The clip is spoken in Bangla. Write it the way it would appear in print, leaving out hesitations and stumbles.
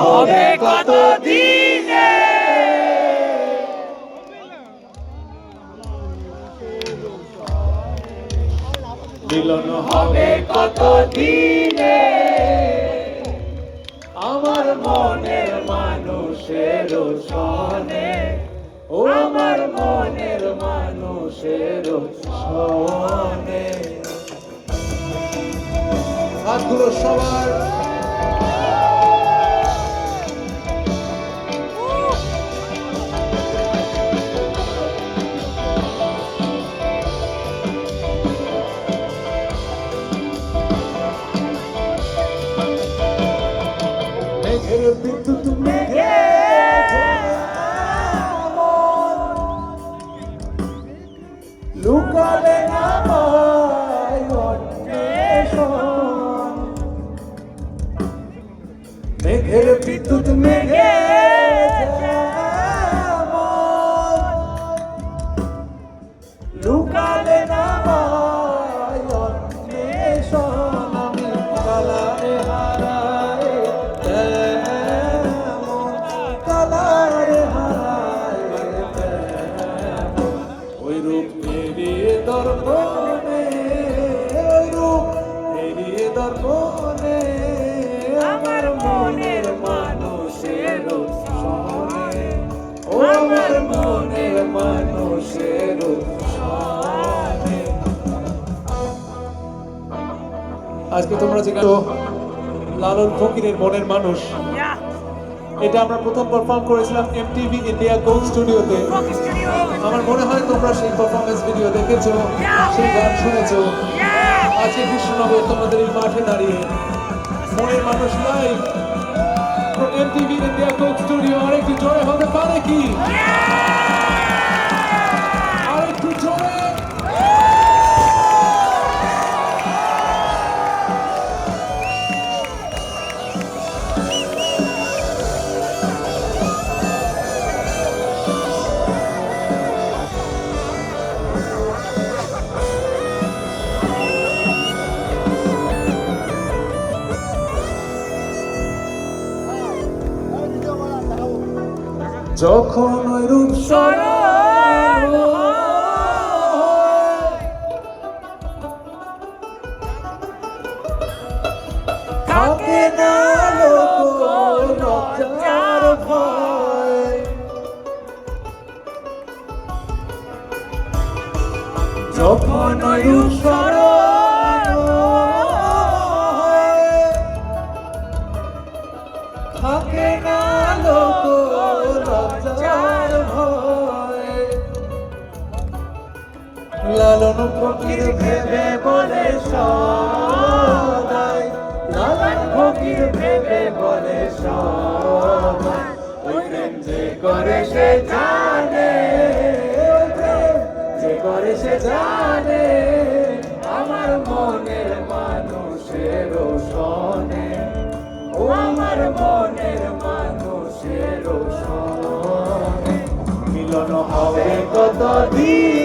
হবে কত দিনে, মিলন হবে কত দিনে, আমার মনের মানুষের সনে, ও আমার মনের মানুষের সনে। হাতগুলো সবার মেঘের বিদ্যুৎ মেঘে লুকালে আমায় অন্বেষণ, মেঘের বিদ্যুৎ মেঘে লুকালে আমায় অন্বেষণ, আমি কালারে হারায় তেমন, কালারে হারায় তেমন, ওই রূপ এড়িয়ে দর্পণে, ওই রূপ এড়িয়ে দর্পণে, আমার মনের মানুষের সনে, ও আমার মনের মানুষের সনে। আজকে তোমরা যে লালন ফকিরের মনের মানুষ, এটা আমরা প্রথম পারফর্ম করেছিলাম এমটিভি ইন্ডিয়া গোল্ড স্টুডিওতে। আমার মনে হয় তোমরা সেই পারফরমেন্স ভিডিও দেখেছো, সেই গান শুনেছো। আজকে কৃষ্ণনগর তোমাদের এই মাঠে দাঁড়িয়ে মনের মানুষ live MTV India gold studio. আরেকটু জোরে হতে পারে কি? আরেকটু জোরে। যখন ওই রূপ স্মরণ থাকে না লজ্জার ভয়, যখন ওই রূপ স্মরণ থাকে না লজ্জার ভয়, লালন ফকির ভেবে বলে সদাই, লালন ফকির ভেবে বলে সদাই, ওই প্রেম যে করে সে জানে, ওই প্রেম যে করে সে জানে, আমার মনের মানুষের সনে, ও আমার মনের মানুষের সনে, মিলন হবে কত দিন।